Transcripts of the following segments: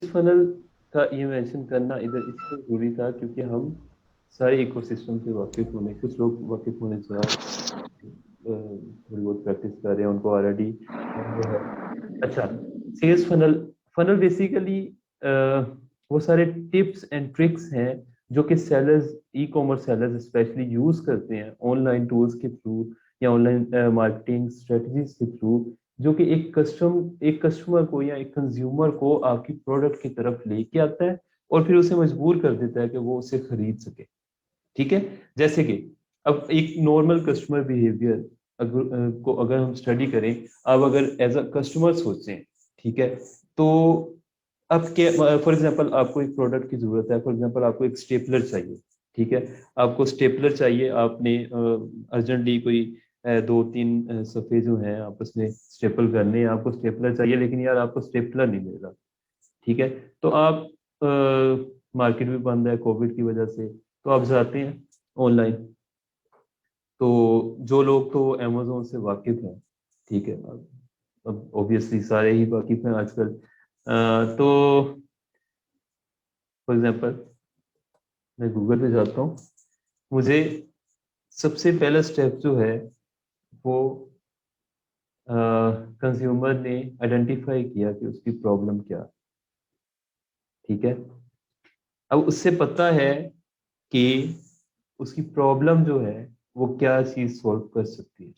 Funnel का ये mention करना इधर इसलिए जरूरी था क्योंकि हम सारे इकोसिस्टम से वाकिफ होने, कुछ लोग वाकिफ होने से थोड़ी बहुत प्रैक्टिस कर रहे हैं, उनको ऑलरेडी वो है। अच्छा, सेल्स फनल, फनल बेसिकली वो सारे टिप्स एंड ट्रिक्स हैं जो कि sellers, e commerce sellers specially use करते हैं ऑनलाइन टूल्स के थ्रू या ऑनलाइन मार्केटिंग स्ट्रेटजीज के थ्रू, जो कि एक कस्टमर को या एक कंज्यूमर को आपकी प्रोडक्ट की तरफ लेके आता है और फिर उसे मजबूर कर देता है कि वो उसे खरीद सके। ठीक है। जैसे कि अब एक नॉर्मल कस्टमर बिहेवियर को अगर हम स्टडी करें, अब अगर एज अ कस्टमर सोचें, ठीक है, तो अब के फॉर एग्जांपल आपको एक प्रोडक्ट की जरूरत है, फॉर एग्जांपल आपको एक स्टेपलर चाहिए। ठीक है, आपको स्टेपलर चाहिए, आपने अर्जेंटली कोई दो तीन सफ़े जो हैं आपस में स्टेपल करने हैं, आपको स्टेपलर चाहिए लेकिन यार आपको स्टेपलर नहीं मिल रहा। ठीक है, तो आप मार्केट भी बंद है कोविड की वजह से, तो आप जाते हैं ऑनलाइन। तो जो लोग तो अमेजोन से वाकिफ हैं, ठीक है, अब ऑब्वियसली सारे ही वाकिफ हैं आजकल। तो फॉर एग्जांपल मैं गूगल पे जाता हूँ, मुझे सबसे पहला स्टेप जो है वो कंज्यूमर ने आइडेंटिफाई किया कि उसकी प्रॉब्लम क्या। ठीक है, अब उससे पता है कि उसकी प्रॉब्लम जो है वो क्या चीज सॉल्व कर सकती है।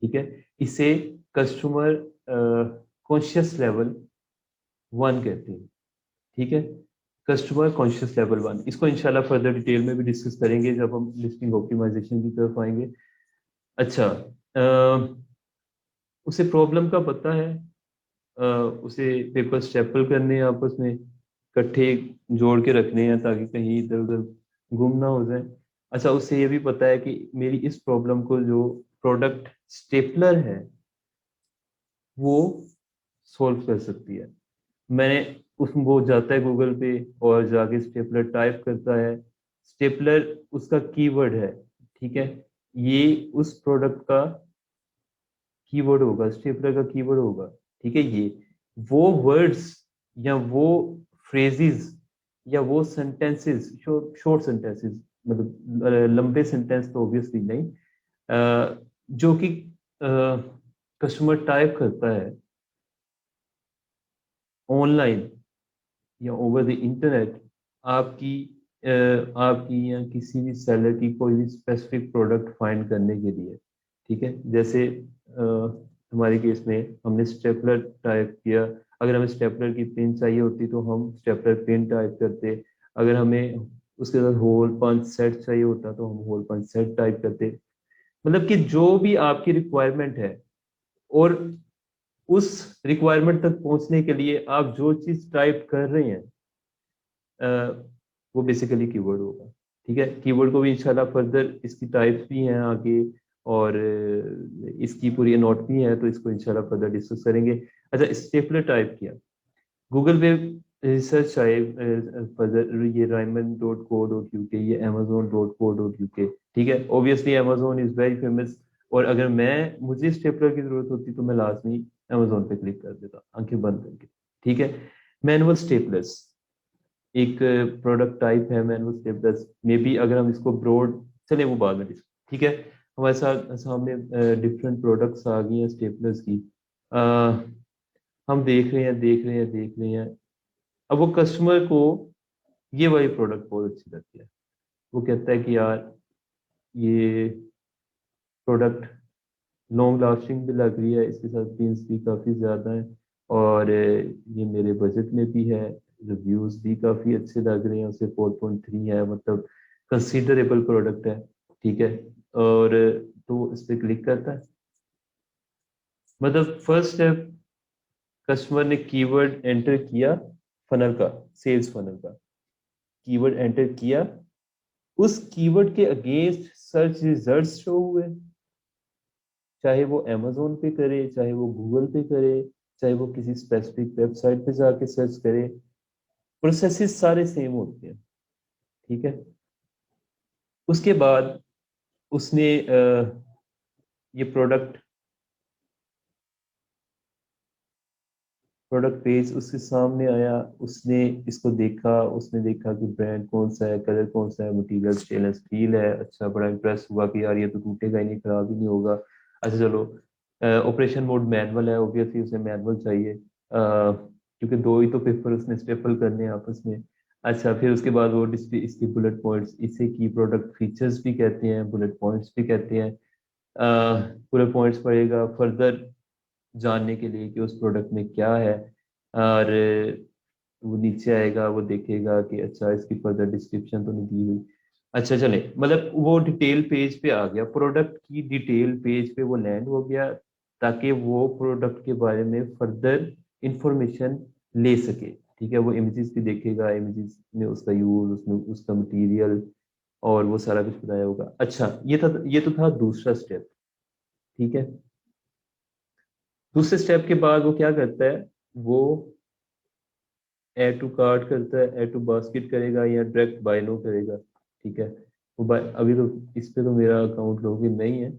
ठीक है, इसे कस्टमर कॉन्शियस लेवल वन कहते हैं। ठीक है, कस्टमर कॉन्शियस लेवल वन, इसको इंशाल्लाह फर्दर डिटेल में भी डिस्कस करेंगे जब हम लिस्टिंग ऑप्टिमाइजेशन की तरफ आएंगे। अच्छा, उसे प्रॉब्लम का पता है, उसे पेपर स्टेपल करने हैं, आपस में इकट्ठे जोड़ के रखने हैं ताकि कहीं इधर उधर गुम ना हो जाए। अच्छा, उसे ये भी पता है कि मेरी इस प्रॉब्लम को जो प्रोडक्ट स्टेपलर है वो सॉल्व कर सकती है। मैंने उस वो जाता है गूगल पे और जाके स्टेपलर टाइप करता है, स्टेपलर उसका कीवर्ड है। ठीक है, ये उस प्रोडक्ट का कीवर्ड होगा, स्टेपलर का कीवर्ड होगा। ठीक है, ये वो वर्ड्स या वो फ्रेजेस या वो सेंटेंसेस, शॉर्ट सेंटेंसेस, मतलब लंबे सेंटेंस तो ऑब्वियसली नहीं, जो कि कस्टमर टाइप करता है ऑनलाइन या ओवर द इंटरनेट, आपकी आपकी या किसी भी सेलर की कोई भी स्पेसिफिक प्रोडक्ट फाइंड करने के लिए। ठीक है, जैसे हमारे केस में हमने स्टेपलर टाइप किया, अगर हमें स्टेपलर की पिन चाहिए होती तो हम स्टेपलर पिन टाइप करते, अगर हमें उसके साथ होल पंच सेट चाहिए होता तो हम होल पंच सेट टाइप करते। मतलब कि जो भी आपकी रिक्वायरमेंट है और उस रिक्वायरमेंट तक पहुंचने के लिए आप जो चीज टाइप कर रहे हैं, अ, वो बेसिकली कीवर्ड होगा। ठीक है, कीवर्ड को भी इंशाल्लाह फर्दर इसकी टाइप्स भी हैं आगे, और इसकी पूरी नोट भी है, तो इसको इंशाल्लाह फर्दर डिस्कस करेंगे। अच्छा, स्टेपलर टाइप किया, गूगल पे रिसर्च आए फर्दर, ये raymond.co.uk, ये amazon.co.uk। ठीक है, obviously amazon is very famous, और अगर मैं मुझे स्टेपलर की जरूरत होती तो मैं लाजमी amazon पे क्लिक कर देता आंखें बंद करके। ठीक है, मैनुअल स्टेपलर्स एक प्रोडक्ट टाइप है, मैनुअल स्टेपलर्स मे बी, अगर हम इसको ब्रॉड, चले वो बाद में डिस्कस। ठीक है, हमारे साथ सामने डिफरेंट प्रोडक्ट्स आ गई हैं स्टेपलर्स की। अ, हम देख रहे हैं देख रहे हैं देख रहे हैं, अब वो कस्टमर को ये वाली प्रोडक्ट बहुत अच्छी लगती है, वो कहता है कि यार ये प्रोडक्ट लॉन्ग लास्टिंग भी लग रही है, इसके साथ पिंस भी काफ़ी ज़्यादा है, और ये मेरे बजट में भी है, रिव्यूज़ भी काफ़ी अच्छे लग रहे हैं, उसे 4.3 है, मतलब कंसीडरेबल प्रोडक्ट है। ठीक है, और तो इस पर क्लिक करता है। मतलब फर्स्ट स्टेप, कस्टमर ने कीवर्ड एंटर किया, फनल का, सेल्स फनल का कीवर्ड एंटर किया, उस कीवर्ड के अगेंस्ट सर्च रिजल्ट्स शो हुए, चाहे वो अमेजोन पे करे, चाहे वो गूगल पे करे, चाहे वो किसी स्पेसिफिक वेबसाइट पे जाके सर्च करे, प्रोसेसेस सारे सेम होते हैं। ठीक है, उसके बाद उसने ये प्रोडक्ट प्रोडक्ट पेज उसके सामने आया, उसने इसको देखा, उसने देखा कि ब्रांड कौन सा है, कलर कौन सा है, मटेरियल स्टेनलेस स्टील है, अच्छा बड़ा इंप्रेस हुआ कि यार ये तो टूटेगा ही नहीं, खराब ही नहीं होगा। अच्छा चलो, ऑपरेशन मोड मैनुअल है, ऑब्वियसली उसे मैनुअल चाहिए, क्योंकि दो ही तो पेपर उसने स्टेपल करने हैं आपस में। अच्छा फिर उसके बाद वो डिस्प्ले, इसकी बुलेट पॉइंट्स, इसे की प्रोडक्ट फीचर्स भी कहते हैं, बुलेट पॉइंट्स भी कहते हैं। बुलेट पॉइंट्स पढ़ेगा फर्दर जानने के लिए कि उस प्रोडक्ट में क्या है, और वो नीचे आएगा, वो देखेगा कि अच्छा इसकी फर्दर डिस्क्रिप्शन तो नहीं दी हुई। अच्छा चले, मतलब वो डिटेल पेज पे आ गया, प्रोडक्ट की डिटेल पेज पे वो लैंड हो गया, ताकि वो प्रोडक्ट के बारे में फर्दर इंफॉर्मेशन ले सके। ठीक है, वो इमेजेस भी देखेगा, इमेजेस में उसका यूज, उसमें उसका मटेरियल और वो सारा कुछ बताया होगा। अच्छा ये तो था दूसरा स्टेप। ठीक है, दूसरे स्टेप के बाद वो क्या करता है, वो ऐड टू कार्ट करता है, ऐड टू बास्केट करेगा या डायरेक्ट बाय नो करेगा। ठीक है, वो अभी तो इस पे तो मेरा अकाउंट लॉगिन नहीं है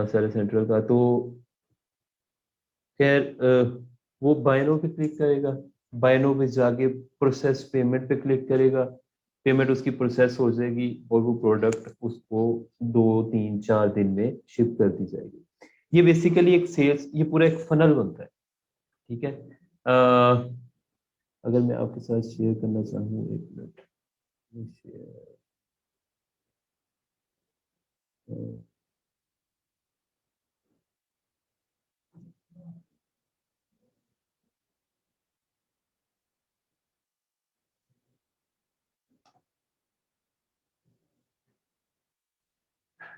सेलर सेंट्रल का, तो खैर वो बाय नो पे क्लिक करेगा, बाय नो पे जाके प्रोसेस पेमेंट पे क्लिक करेगा, पेमेंट उसकी प्रोसेस हो जाएगी और वो प्रोडक्ट उसको 2 3 4 दिन में शिप कर दी जाएगी। ये बेसिकली एक सेल्स, ये पूरा एक फनल बनता है। ठीक है, अगर मैं आपके साथ शेयर करना चाहूँ, एक मिनट, शेयर,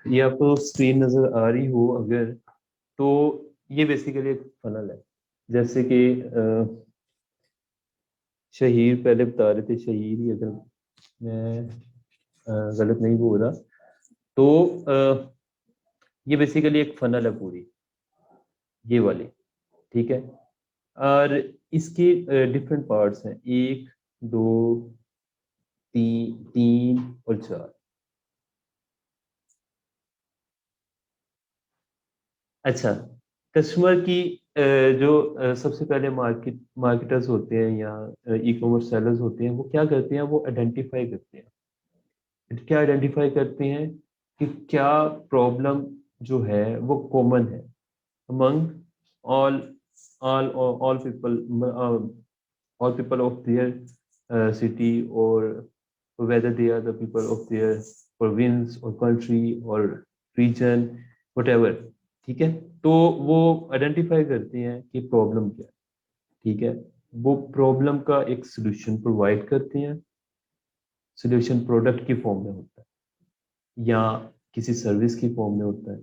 ये आपको स्क्रीन नजर आ रही हो अगर, तो ये बेसिकली एक फनल है। जैसे कि शहीर पहले बता रहे थे, शहीर ही, अगर मैं गलत नहीं बोल रहा, तो ये बेसिकली एक फनल है पूरी, ये वाली। ठीक है, और इसके डिफरेंट पार्ट्स हैं, 1 2 3 3 और 4। अच्छा, कस्टमर की जो सबसे पहले मार्केटर्स होते हैं या ई कॉमर्स सेलर्स होते हैं, वो क्या करते हैं, वो आइडेंटिफाई करते हैं। क्या आइडेंटिफाई करते हैं कि क्या प्रॉब्लम जो है वो कॉमन है among all all all people, all people of their city, or whether they are the people of their province or country or region, whatever। ठीक है, तो वो आइडेंटिफाई करते हैं कि प्रॉब्लम क्या है। ठीक है, वो प्रॉब्लम का एक सोल्यूशन प्रोवाइड करते हैं, सोल्यूशन प्रोडक्ट की फॉर्म में होता है या किसी सर्विस की फॉर्म में होता है।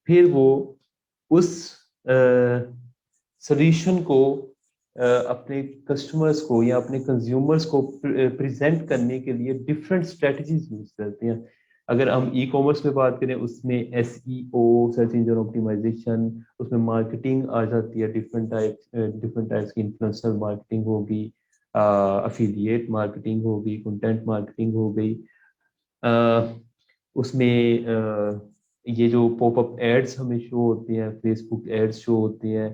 फिर वो उस सोल्यूशन को अपने कस्टमर्स को या अपने कंज्यूमर्स को प्रेजेंट करने के लिए डिफरेंट स्ट्रेटजीज यूज करते हैं। अगर हम ई कॉमर्स में बात करें, उसमें SEO, सर्च इंजन ऑप्टिमाइजेशन, उसमें मार्केटिंग आ जाती है, डिफरेंट टाइप्स की इन्फ्लुएंसर मार्केटिंग होगी, अफिलिएट मार्केटिंग होगी, कंटेंट मार्केटिंग हो गई, उसमें ये जो पॉपअप एड्स हमें शो होती हैं, फेसबुक एड्स शो होती हैं,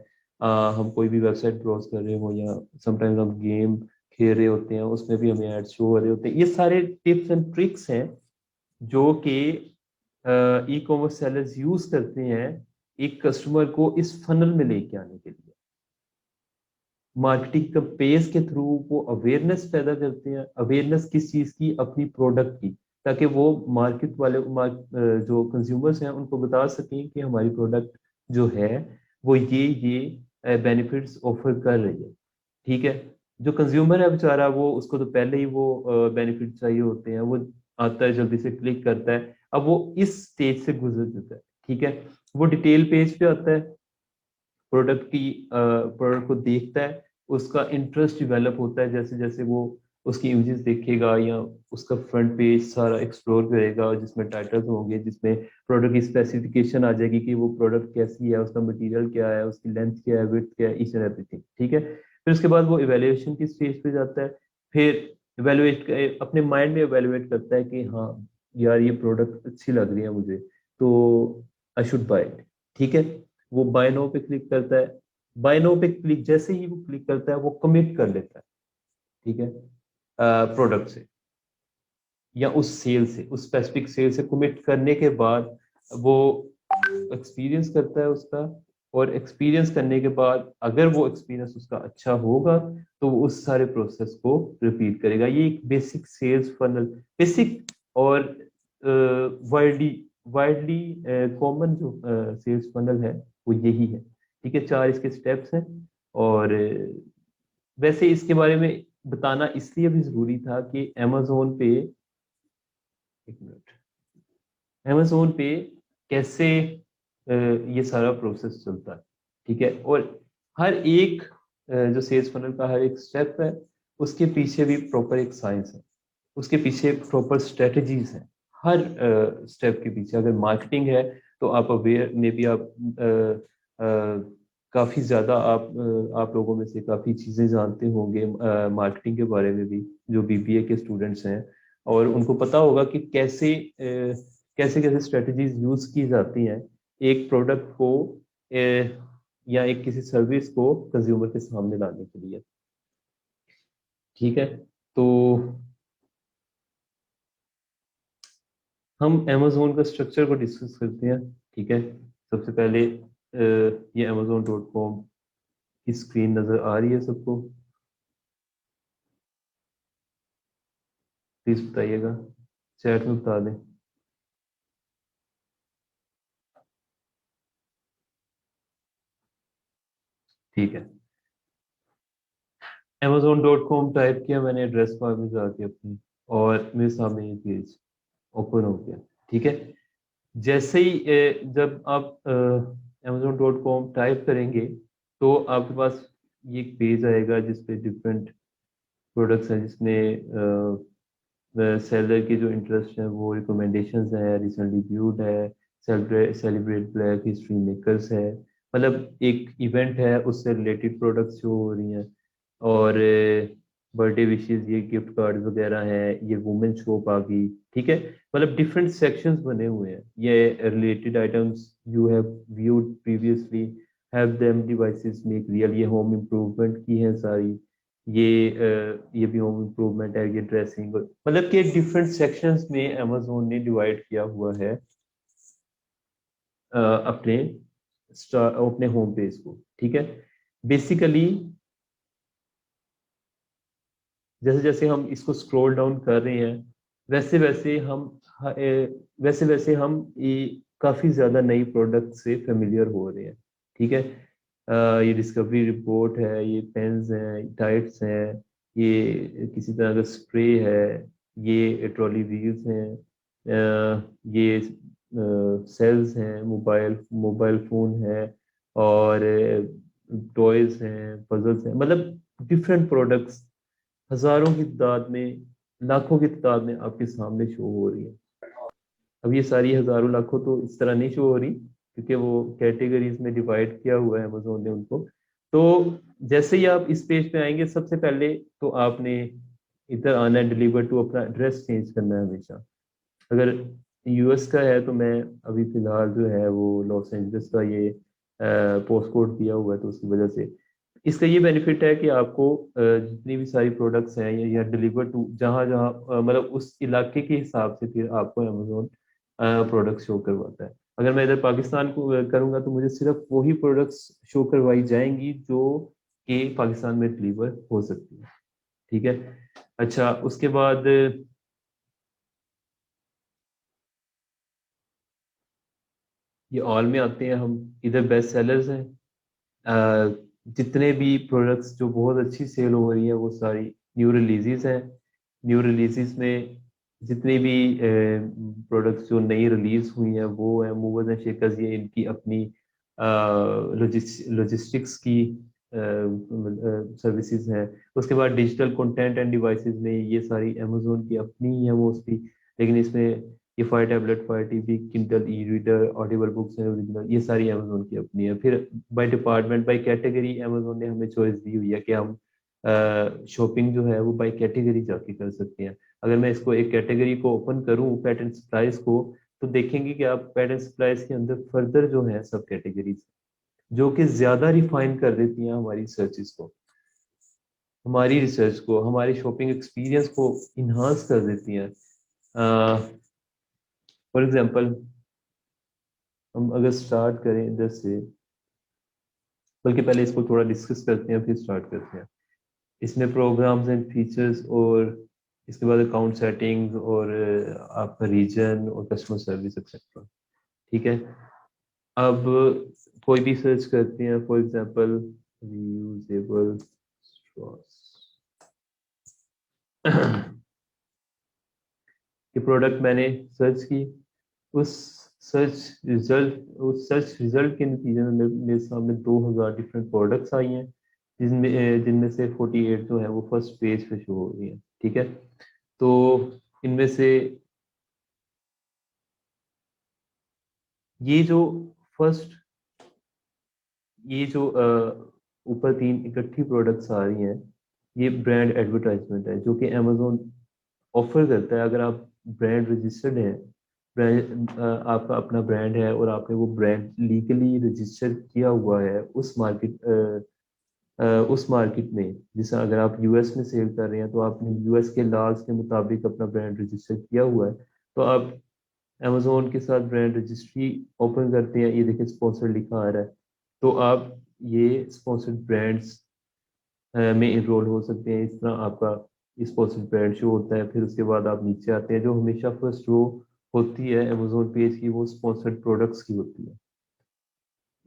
हम कोई भी वेबसाइट ब्राउज कर रहे हो या समटाइम्स हम गेम खेल रहे होते हैं, उसमें भी हमें एड्स शो हो रहे होते हैं। ये सारे टिप्स एंड ट्रिक्स हैं जो कि ई कॉमर्स सेलर्स यूज करते हैं एक कस्टमर को इस फनल में लेके आने के लिए। मार्केटिंग कैंपेन्स के थ्रू वो अवेयरनेस पैदा करते हैं, अवेयरनेस किस चीज की, अपनी प्रोडक्ट की, ताकि वो मार्केट वाले जो कंज्यूमर्स हैं उनको बता सकें कि हमारी प्रोडक्ट जो है वो ये बेनिफिट्स ऑफर कर रही है। ठीक है, जो कंज्यूमर है बेचारा, वो उसको तो पहले ही वो बेनिफिट चाहिए होते हैं, वो आता है जल्दी से क्लिक करता है, अब वो इस स्टेज से गुजर चुका है। ठीक है, वो डिटेल पेज पे आता है, प्रोडक्ट को देखता है, उसका इंटरेस्ट डेवलप होता है, जैसे जैसे वो उसकी इमेजेस देखेगा या उसका फ्रंट पेज सारा एक्सप्लोर करेगा, जिसमें टाइटल्स होंगे, जिसमें प्रोडक्ट की स्पेसिफिकेशन आ जाएगी कि वो प्रोडक्ट कैसी है, उसका मटेरियल क्या है, उसकी लेंथ क्या है, विड्थ क्या है, ईच एंड एवरीथिंग। ठीक है, फिर उसके बाद वो इवेल्युएशन की स्टेज पे जाता है, फिर इवेल्युएट अपने माइंड में इवेल्युएट करता है कि हाँ यार ये प्रोडक्ट अच्छी लग रही है मुझे, तो आई शुड बाय इट। ठीक है, वो बाय नाउ पे क्लिक करता है, बाय नाउ पे क्लिक जैसे ही वो क्लिक करता है वो कमिट कर लेता है, ठीक है, प्रोडक्ट से या उस सेल से, उस स्पेसिफिक सेल से कमिट करने के बाद वो एक्सपीरियंस करता है उसका, और एक्सपीरियंस करने के बाद अगर वो एक्सपीरियंस उसका अच्छा होगा तो वो उस सारे प्रोसेस को रिपीट करेगा। ये एक बेसिक सेल्स फनल, बेसिक और वाइडली वाइडली कॉमन जो सेल्स फनल है वो यही है, ठीक है। 4 इसके स्टेप्स हैं। और वैसे इसके बारे में बताना इसलिए भी जरूरी था कि अमेजोन पे, एक मिनट, अमेजोन पे कैसे ये सारा प्रोसेस चलता है, ठीक है। और हर एक जो सेल्स फनल का हर एक स्टेप है उसके पीछे भी प्रॉपर एक साइंस है, उसके पीछे प्रॉपर स्ट्रेटजीज हैं। हर स्टेप के पीछे अगर मार्केटिंग है तो आप अवेयर में भी आप काफी ज्यादा आप लोगों में से काफी चीजें जानते होंगे मार्केटिंग के बारे में भी, जो बीबीए के स्टूडेंट्स हैं, और उनको पता होगा कि कैसे कैसे कैसे स्ट्रेटजीज यूज की जाती हैं एक प्रोडक्ट को या एक किसी सर्विस को कंज्यूमर के सामने लाने के लिए, ठीक है। तो हम अमेजोन का स्ट्रक्चर को डिस्कस करते हैं, ठीक है। सबसे पहले ये amazon.com की स्क्रीन नजर आ रही है सबको? प्लीज बताइएगा, चैट में बता दें। ठीक है, amazon.com टाइप किया मैंने एड्रेस बार में जाके अपनी, और मेरे सामने ये पेज ओपन हो गया, ठीक है। जैसे ही जब आप amazon.com टाइप करेंगे तो आपके पास ये एक पेज आएगा जिसपे डिफरेंट प्रोडक्ट्स हैं, जिसमें सेलर के जो इंटरेस्ट है वो रिकमेंडेशंस है, रिसेंटली व्यूड है, सेलिब्रेट ब्लैक हिस्ट्री मेकर्स है, मतलब एक इवेंट है उससे रिलेटेड प्रोडक्ट्स शो हो रही हैं। और बर्थडे विशेस, ये गिफ्ट कार्ड वगैरह हैं, ये वुमेन शॉप आ गई, ठीक है। मतलब डिफरेंट सेक्शंस बने हुए हैं। ये related items you have viewed previously, have them devices make real, ये होम इम्प्रूवमेंट की है सारी। ये भी होम इम्प्रूवमेंट है, ये ड्रेसिंग, मतलब कि डिफरेंट सेक्शंस में अमेजोन ने डिवाइड किया हुआ है अपने अपने होम पेज को, ठीक है। बेसिकली जैसे जैसे हम इसको स्क्रॉल डाउन कर रहे हैं वैसे वैसे हम वैसे वैसे हम ये काफी ज्यादा नई प्रोडक्ट से फेमिलियर हो रहे हैं, ठीक है। ये डिस्कवरी रिपोर्ट है, ये पेन्स हैं, डाइट्स हैं, ये किसी तरह का स्प्रे है, ये ट्रॉली व्हील्स हैं, ये सेल्स हैं, मोबाइल मोबाइल फोन है, और टॉयज हैं, पजल्स हैं, मतलब डिफरेंट प्रोडक्ट्स हजारों की तादाद में, लाखों की तादाद में आपके सामने शो हो रही है। अब ये सारी हजारों लाखों तो इस तरह नहीं शो हो रही क्योंकि वो कैटेगरीज में डिवाइड किया हुआ है अमेजोन ने उनको। तो जैसे ही आप इस पेज पे आएंगे सबसे पहले तो आपने इधर आना है, डिलीवर टू, अपना एड्रेस चेंज करना है हमेशा। अगर यूएस का है तो मैं अभी फिलहाल जो है वो लॉस एंजल्स का ये पोस्ट कोड दिया हुआ है, तो उसकी वजह से इसका ये बेनिफिट है कि आपको जितनी भी सारी प्रोडक्ट्स हैं या डिलीवर टू जहाँ जहाँ मतलब उस इलाके के हिसाब से फिर आपको अमेजोन प्रोडक्ट शो करवाता है। अगर मैं इधर पाकिस्तान को करूंगा तो मुझे सिर्फ वही प्रोडक्ट्स शो करवाई जाएंगी जो कि पाकिस्तान में डिलीवर हो सकती है, ठीक है। अच्छा, उसके बाद ये ऑल में आते हैं हम। इधर बेस्ट सेलर्स हैं, जितने भी प्रोडक्ट्स जो बहुत अच्छी सेल हो रही है वो सारी न्यू रिलीजेस हैं। न्यू रिलीजेस में जितनी भी प्रोडक्ट्स जो नई रिलीज हुई हैं वो है मूवर्स एंड शेकर्स, ये इनकी अपनी लॉजिस्टिक्स की सर्विसेज हैं। उसके बाद डिजिटल कंटेंट एंड डिवाइसेस में ये सारी अमेजोन की अपनी ही है मोस्टली, लेकिन इसमें ये fire tablet, fire TV, Kindle e reader, Audible books हैं ओरिजिनल, ये सारी अमेजोन की अपनी है। फिर by department, by category Amazon ने हमें चॉइस दी हुई है कि हम शॉपिंग जो है वो बाय कैटेगरी जाके कर सकते हैं। अगर मैं इसको एक कैटेगरी को ओपन करूं, पैटर्न सप्लाईज को, तो देखेंगे कि आप पैटर्न सप्लाईज के अंदर फर्दर जो है सब कैटेगरीज, जो कि ज़्यादा रिफाइन कर देती हैं हमारी सर्चेस को, हमारी रिसर्च को, हमारी शॉपिंग एक्सपीरियंस को इन्हांस कर देती हैं। फॉर एग्जांपल हम अगर स्टार्ट करें इधर से, बल्कि पहले इसको थोड़ा डिस्कस करते हैं फिर स्टार्ट करते हैं। इसमें प्रोग्राम्स एंड फीचर्स और इसके बाद अकाउंट सेटिंग्स और आपका रीजन और कस्टमर सर्विस एक्सेट्रा। ठीक है, अब कोई भी सर्च करते हैं, फॉर एग्जांपल रीयूजेबल ये प्रोडक्ट मैंने सर्च की, उस उस सर्च रिजल्ट के नतीजे में मेरे सामने 2000 डिफरेंट प्रोडक्ट्स आई हैं, जिनमें से 48 जो है वो फर्स्ट पेज पे शो हो रही है। ठीक है, तो इनमें से ये जो फर्स्ट ये जो ऊपर तीन इकट्ठी प्रोडक्ट्स आ रही हैं, ये ब्रांड एडवर्टाइजमेंट है जो कि अमेजोन ऑफर करता है। अगर आप ब्रांड रजिस्टर्ड हैं, आपका अपना ब्रांड है और आपने वो ब्रांड लीगली रजिस्टर किया हुआ है उस मार्केट में, जैसे अगर आप यूएस में सेल कर रहे हैं तो आपने यूएस के लॉज के मुताबिक अपना ब्रांड रजिस्टर किया हुआ है, तो आप अमेजोन के साथ ब्रांड रजिस्ट्री ओपन करते हैं। ये देखिए स्पॉन्सर लिखा आ रहा है, तो आप ये स्पॉन्सर्ड ब्रांड्स में इनरोल हो सकते हैं। इस तरह आपका स्पॉन्सर्ड ब्रांड शो होता है। फिर उसके बाद आप नीचे आते हैं, जो हमेशा फर्स्ट रो होती है अमेजोन पेज की, वो स्पॉन्सर्ड प्रोडक्ट्स की होती है।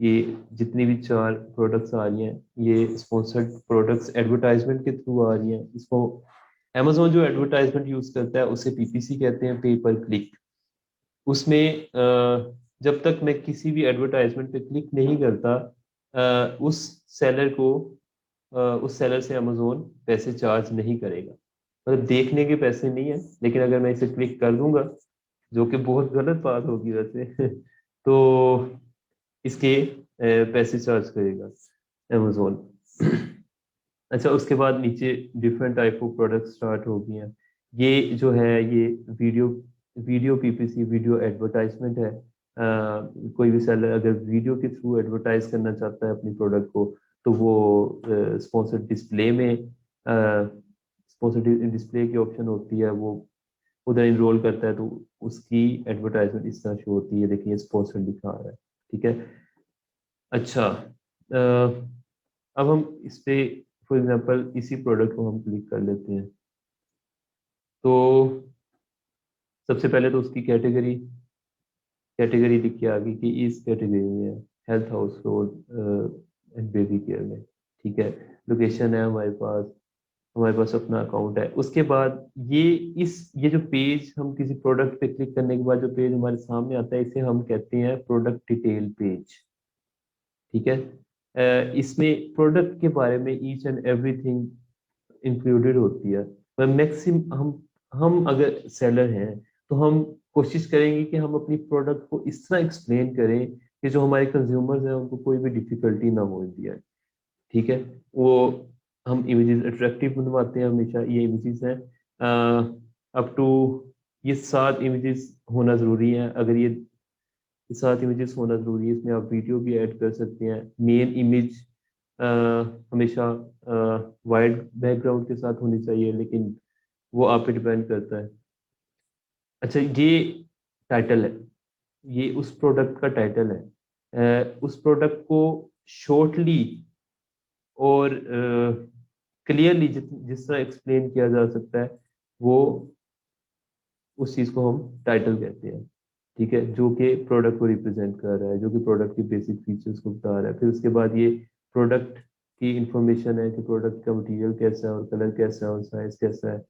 ये जितनी भी चार प्रोडक्ट्स आ रही हैं, ये स्पॉन्सर्ड प्रोडक्ट्स एडवर्टाइजमेंट के थ्रू आ रही हैं। इसको अमेजोन जो एडवर्टाइजमेंट यूज करता है उसे पीपीसी कहते हैं, पे पर क्लिक। उसमें जब तक मैं किसी भी एडवर्टाइजमेंट पे क्लिक नहीं करता, उस सेलर को उस सेलर से अमेजोन पैसे चार्ज नहीं करेगा। मतलब देखने के पैसे नहीं है, लेकिन अगर मैं इसे क्लिक कर दूंगा, जो कि बहुत गलत बात होगी वैसे तो इसके पैसे चार्ज करेगा अमेजोन। अच्छा, उसके बाद नीचे different type of product start हो गए हैं। ये जो है ये video video PPC, video advertisement है। कोई भी सेलर अगर वीडियो के थ्रू एडवर्टाइज करना चाहता है अपनी प्रोडक्ट को, तो वो स्पॉन्सर्ड डिस्प्ले में स्पॉन्सर्ड डिस्प्ले की ऑप्शन होती है, वो उधर इनरोल करता है, तो उसकी एडवर्टाइजमेंट इस तरह शो होती है। देखिए स्पॉन्सर्ड लिखा आ रहा है। ठीक है, अच्छा, अब हम इस पे फॉर एग्जांपल इसी प्रोडक्ट को हम क्लिक कर लेते हैं, तो सबसे पहले तो उसकी कैटेगरी कैटेगरी लिख के आ गई कि इस कैटेगरी में है, health, house hold and baby care में। ठीक है, लोकेशन है हमारे पास अपना अकाउंट है। उसके बाद ये जो पेज, हम किसी प्रोडक्ट पे क्लिक करने के बाद जो पेज हमारे सामने आता है, इसे हम कहते हैं प्रोडक्ट डिटेल पेज। ठीक है, इसमें प्रोडक्ट के बारे में ईच एंड एवरीथिंग इंक्लूडेड होती है। पर मैक्सिम हम अगर सेलर हैं, तो हम कोशिश करेंगे कि हम अपनी प्रोडक्ट को इस तरह एक्सप्लेन करें कि जो हमारे कंज्यूमर्स हैं उनको कोई भी डिफिकल्टी ना हो दिया है। ठीक है, वो हम इमेजेस अट्रैक्टिव बनवाते हैं हमेशा। ये इमेजेस हैं अप टू ये 7 इमेजेस होना जरूरी है। अगर ये 7 इमेजेस होना जरूरी है, इसमें आप वीडियो भी ऐड कर सकते हैं। मेन इमेज हमेशा वाइड बैकग्राउंड के साथ होनी चाहिए, लेकिन वो आप पे डिपेंड करता है। अच्छा, ये टाइटल है, ये उस प्रोडक्ट का टाइटल है। उस प्रोडक्ट को शॉर्टली और क्लियरली जिस तरह एक्सप्लेन किया जा सकता है, वो उस चीज को हम टाइटल कहते हैं। ठीक है, जो कि प्रोडक्ट को रिप्रेजेंट कर रहा है, जो कि प्रोडक्ट के बेसिक फीचर्स को बता रहा है। फिर उसके बाद ये प्रोडक्ट की इंफॉर्मेशन है कि प्रोडक्ट का मटेरियल कैसा है और कलर कैसा है और साइज कैसा है,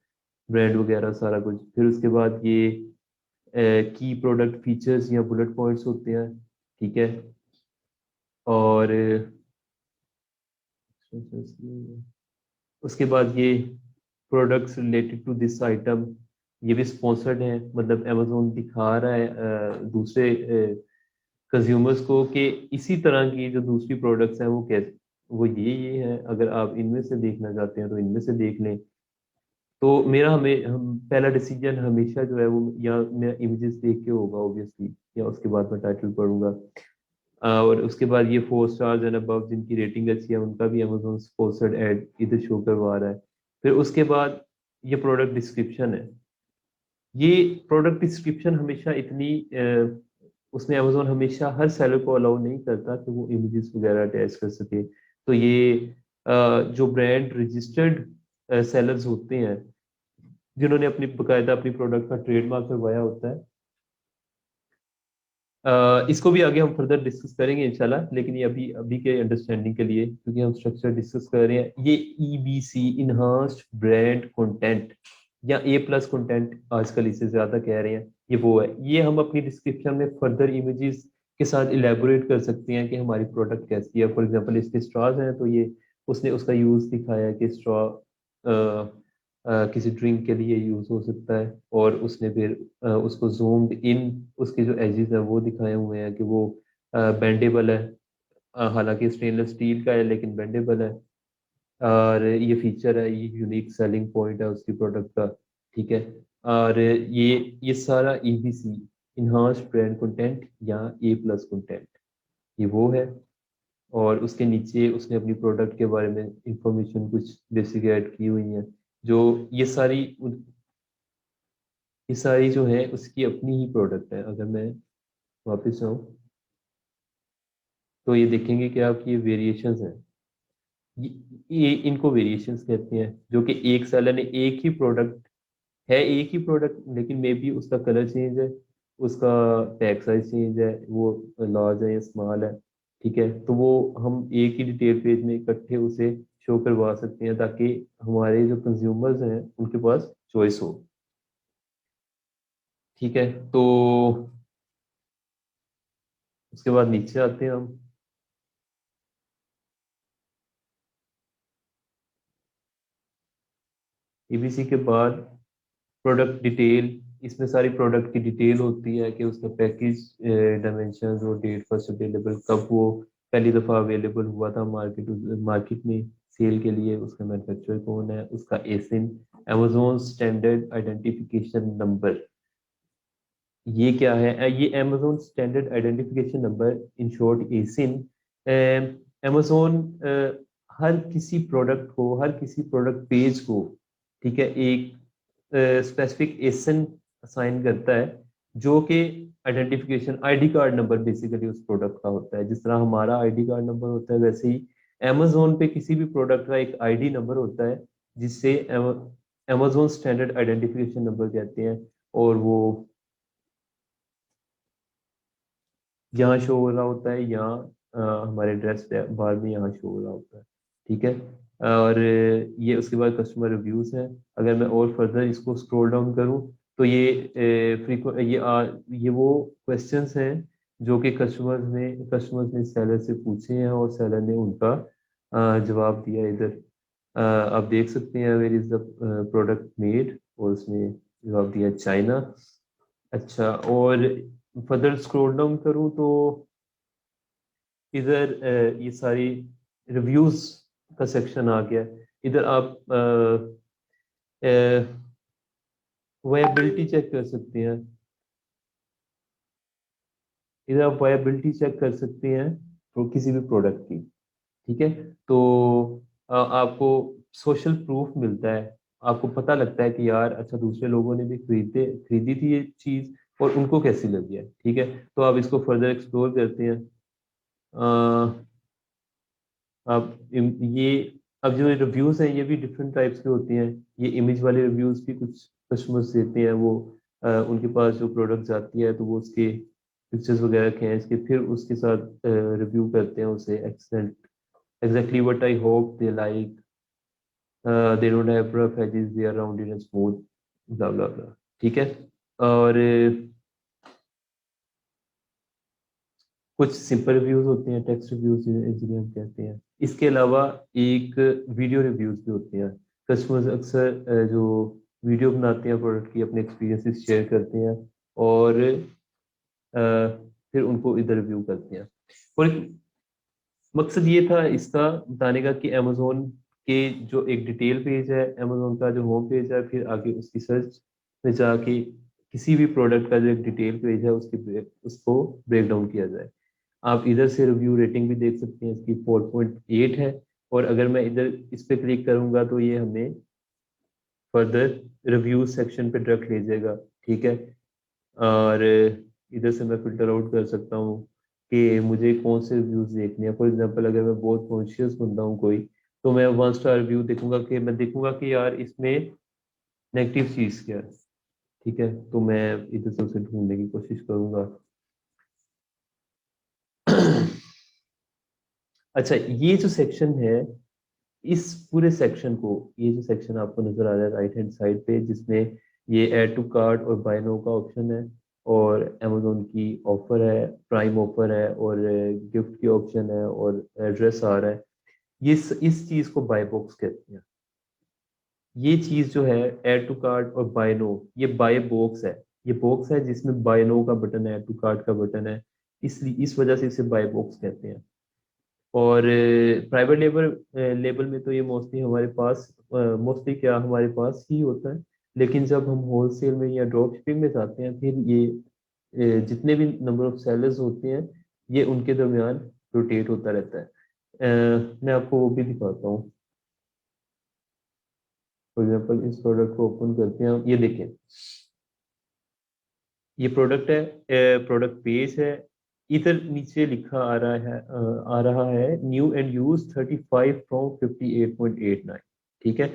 ब्रांड वगैरह सारा कुछ। फिर उसके बाद ये की प्रोडक्ट फीचर्स या बुलेट पॉइंट्स होते हैं। ठीक है, और उसके बाद ये products related to this item, ये भी स्पॉन्सर्ड है। मतलब अमेजोन दिखा रहा है दूसरे कंज्यूमर्स को कि इसी तरह की जो दूसरी प्रोडक्ट्स हैं वो कैसे, वो ये है। अगर आप इनमें से देखना चाहते हैं तो इनमें से देख लें। तो मेरा हमें हम पहला डिसीजन हमेशा जो है वो या मेरा इमेजेस देख के होगा ऑब्वियसली, या उसके बाद मैं टाइटल पढ़ूंगा। और उसके बाद ये 4 स्टार्स एंड अबव जिनकी रेटिंग अच्छी है उनका भी अमेजोन स्पॉन्सर्ड एड इधर शो करवा रहा है। फिर उसके बाद ये प्रोडक्ट डिस्क्रिप्शन है। ये प्रोडक्ट डिस्क्रिप्शन हमेशा इतनी उसमें अमेजोन हमेशा हर सेलर को अलाउ नहीं करता कि वो इमेजेस वगैरह अटैच कर सके। तो ये जो ब्रांड रजिस्टर्ड सेलर्स होते हैं जिन्होंने अपनी बकायदा अपनी प्रोडक्ट का ट्रेडमार्क करवाया होता है, इसको भी आगे हम फर्दर डिस्कस करेंगे इंशाल्लाह, लेकिन ये अभी अभी के अंडरस्टैंडिंग के लिए क्योंकि हम स्ट्रक्चर डिस्कस कर रहे हैं। ये ईबीसी इनहांस्ड ब्रांड कंटेंट या ए प्लस कंटेंट आजकल इसे ज्यादा कह रहे हैं, ये वो है। ये हम अपनी डिस्क्रिप्शन में फर्दर इमेजेस के साथ इलेबोरेट कर सकते हैं कि हमारी प्रोडक्ट कैसी है। फॉर एग्जांपल इसके स्ट्रॉज हैं तो ये उसने उसका यूज दिखाया है कि स्ट्रॉ किसी ड्रिंक के लिए यूज हो सकता है, और उसने फिर उसको जूम्ड इन उसके जो एजेस है वो दिखाए हुए हैं कि वो बेंडेबल है। हालांकि स्टेनलेस स्टील का है लेकिन बेंडेबल है, और ये फीचर है, ये यूनिक सेलिंग पॉइंट है उसकी प्रोडक्ट का। ठीक है। और ये सारा ईबीसी इनहांस्ड ब्रांड कंटेंट या ए प्लस कंटेंट ये वो है। और उसके नीचे उसने अपनी प्रोडक्ट के बारे में इंफॉर्मेशन कुछ बेसिक ऐड की हुई है। जो ये सारी ये सारी जो है उसकी अपनी ही प्रोडक्ट है। अगर मैं वापस आऊँ तो ये देखेंगे कि आपकी ये वेरिएशंस हैं। ये, ये इनको वेरिएशंस कहते हैं, जो कि एक सेलर ने एक ही प्रोडक्ट है, एक ही प्रोडक्ट, लेकिन मे बी उसका कलर चेंज है, उसका पैक साइज चेंज है, वो लार्ज है या स्मॉल है। ठीक है, तो वो हम एक ही डिटेल पेज में इकट्ठे उसे शो करवा सकते हैं ताकि हमारे जो कंज्यूमर्स हैं उनके पास चॉइस हो। ठीक है, तो उसके बाद नीचे आते हैं हम। ईबीसी के बाद प्रोडक्ट डिटेल, इसमें सारी प्रोडक्ट की डिटेल होती है कि उसका पैकेज डायमेंशन और डेट फर्स्ट अवेलेबल, कब वो पहली दफ़ा अवेलेबल हुआ था मार्केट मार्केट में सेल के लिए, उसका मैन्युफैक्चरर कौन है, उसका ASIN Amazon standard identification number. ये क्या है? ये Amazon standard identification number, in short ASIN. Amazon हर किसी प्रोडक्ट को, हर किसी प्रोडक्ट पेज को, ठीक है, एक स्पेसिफिक एसिन असाइन करता है जो कि identification ID card number basically उस प्रोडक्ट का होता है। जिस तरह हमारा आईडी कार्ड नंबर होता है वैसे ही अमेजोन पे किसी भी प्रोडक्ट का एक आईडी नंबर होता है जिससे अमेजोन स्टैंडर्ड आइडेंटिफिकेशन नंबर कहते हैं। और वो यहाँ शो हो रहा होता है, यहाँ हमारे ड्रेस बार में यहाँ शो हो रहा होता है। ठीक है। और ये उसके बाद कस्टमर रिव्यूज हैं। अगर मैं और फर्दर इसको स्क्रॉल डाउन करूँ तो ये वो क्वेश्चंस हैं जो कि कस्टमर्स ने सेलर से पूछे हैं और सेलर ने उनका जवाब दिया इधर। आप देख सकते हैं where is the product made, और उसने जवाब दिया चाइना। अच्छा, और फर्दर स्क्रॉल डाउन करूं तो इधर ये सारी रिव्यूज का सेक्शन आ गया। इधर आप वायबिलिटी चेक कर सकते हैं। इधर आप वायबिलिटी चेक कर सकते हैं तो किसी भी प्रोडक्ट की। ठीक है, तो आपको सोशल प्रूफ मिलता है। आपको पता लगता है कि यार अच्छा दूसरे लोगों ने भी खरीदी थी ये चीज और उनको कैसी लगी है। ठीक है, तो आप इसको फर्दर एक्सप्लोर करते हैं। ये अब जो रिव्यूज हैं ये भी डिफरेंट टाइप्स के होते हैं। ये इमेज वाले रिव्यूज भी कुछ कस्टमर्स देते हैं। वो उनके पास जो प्रोडक्ट जाती है तो वो उसके पिक्चर्स वगैरह खींच के फिर उसके साथ रिव्यू करते हैं उसे। Excellent, exactly what I hope they like, they don't have rough edges, they are rounded and smooth, blah blah blah. ठीक है। और कुछ सिंपल रिव्यूज होते हैं, टेक्स्ट रिव्यूज जिन्हें हम कहते हैं। इसके अलावा एक वीडियो रिव्यूज भी होते हैं। कस्टमर्स अक्सर जो वीडियो बनाते हैं प्रोडक्ट की, अपने एक्सपीरियंसेस शेयर करते हैं और अ, फिर उनको इधर रिव्यू करते हैं। और मकसद ये था इसका बताने का कि अमेजोन के जो एक डिटेल पेज है, अमेजोन का जो होम पेज है, फिर आगे उसकी सर्च में जाके किसी भी प्रोडक्ट का जो एक डिटेल पेज है उसको ब्रेक डाउन किया जाए। आप इधर से रिव्यू रेटिंग भी देख सकते हैं, इसकी 4.8 है। और अगर मैं इधर इस पे क्लिक करूंगा तो ये हमें फर्दर रिव्यू सेक्शन पे डायरेक्ट ले जाएगा, ठीक है। और इधर से मैं फिल्टर आउट कर सकता हूँ कि मुझे कौन से रिव्यूज देखने हैं। फॉर एग्जांपल अगर मैं बहुत कॉन्शियस बंदा हूँ कोई, तो मैं 1 स्टार रिव्यू देखूंगा कि मैं देखूंगा कि यार इसमें नेगेटिव चीज़ क्या है, ठीक है। तो मैं इधर से उसे ढूंढने की कोशिश करूंगा। अच्छा, ये जो सेक्शन है, इस पूरे सेक्शन को, ये जो सेक्शन आपको नजर आ रहा है राइट हैंड साइड पे, जिसमें ये ऐड टू कार्ट और बाय नो का ऑप्शन है, और अमेजोन की ऑफर है, प्राइम ऑफर है, और गिफ्ट की ऑप्शन है, और एड्रेस आ रहा है। ये इस चीज को बाय बॉक्स कहते हैं। ये चीज जो है ऐड टू कार्ट और बाय नो, ये बाय बॉक्स है। ये बॉक्स है जिसमें बाय नो का बटन है, ऐड टू कार्ट का बटन है, इसलिए इस वजह से इसे बाय बॉक्स कहते हैं। और प्राइवेट लेबल लेबल में तो ये मोस्टली हमारे पास, मोस्टली क्या हमारे पास ही होता है। लेकिन जब हम होलसेल में या ड्रॉप शिपिंग में जाते हैं, फिर ये जितने भी नंबर ऑफ सेलर्स होते हैं, ये उनके दरमियान रोटेट होता रहता है। मैं आपको वो भी दिखाता हूँ। फॉर एग्जाम्पल इस प्रोडक्ट को ओपन करते हैं, ये देखें, ये प्रोडक्ट है, प्रोडक्ट पेज है। इधर नीचे लिखा आ रहा है न्यू एंड यूज 35 फ्रॉम 58.89, ठीक है।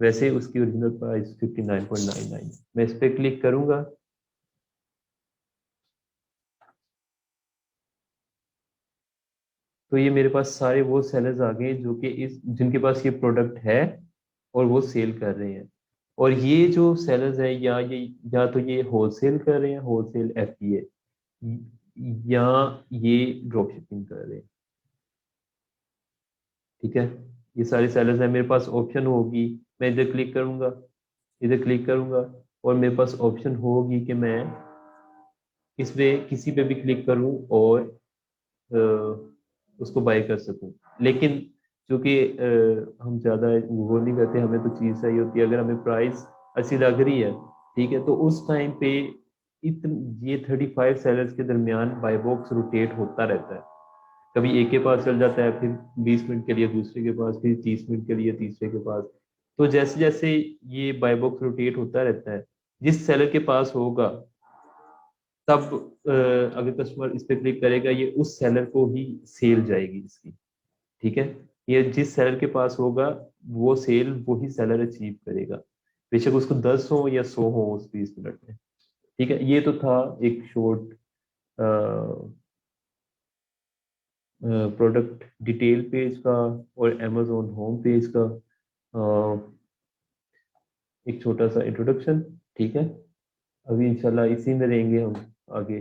वैसे उसकी ओरिजिनल प्राइस 59.99। मैं इस पे क्लिक करूंगा, तो ये मेरे पास सारे वो सेलर्स आ गए जो कि इस जिनके पास ये प्रोडक्ट है और वो सेल कर रहे हैं। और ये जो सेलर्स है, या तो ये होलसेल कर रहे हैं, होलसेल एफबीए, या ये ड्रॉप शिपिंग कर रहे हैं, ठीक है। ये सारे सेलर्स हैं, मेरे पास ऑप्शन होगी, मैं इधर क्लिक करूंगा, इधर क्लिक करूंगा, और मेरे पास ऑप्शन होगी कि मैं इस पे किसी पे भी क्लिक करूं और उसको बाय कर सकूं। लेकिन चूंकि हम ज़्यादा वो नहीं करते, हमें तो चीज़ चाहिए होती है। अगर हमें प्राइस अच्छी लग रही है, ठीक है, तो उस टाइम पे ये 35 सेलर्स के दरमियान बाय बॉक्स रोटेट होता रहता है। कभी एक के पास चल जाता है, फिर 20 मिनट के लिए दूसरे के पास, फिर 30 मिनट के लिए तीसरे के पास। तो जैसे जैसे ये बाय बॉक्स रोटेट होता रहता है, जिस सेलर के पास होगा, तब अगर कस्टमर इस पे क्लिक करेगा, ये उस सेलर को ही सेल जाएगी इसकी, ठीक है। ये जिस सेलर के पास होगा, वो सेल वही सेलर अचीव करेगा, बेशक उसको 10 हो या 100 हो उस 20 मिनट में, ठीक है। ये तो था एक शॉर्ट प्रोडक्ट डिटेल पेज का और अमेजोन होम पेज का एक छोटा सा इंट्रोडक्शन, ठीक है। अभी इंशाल्लाह इसी में रहेंगे हम आगे।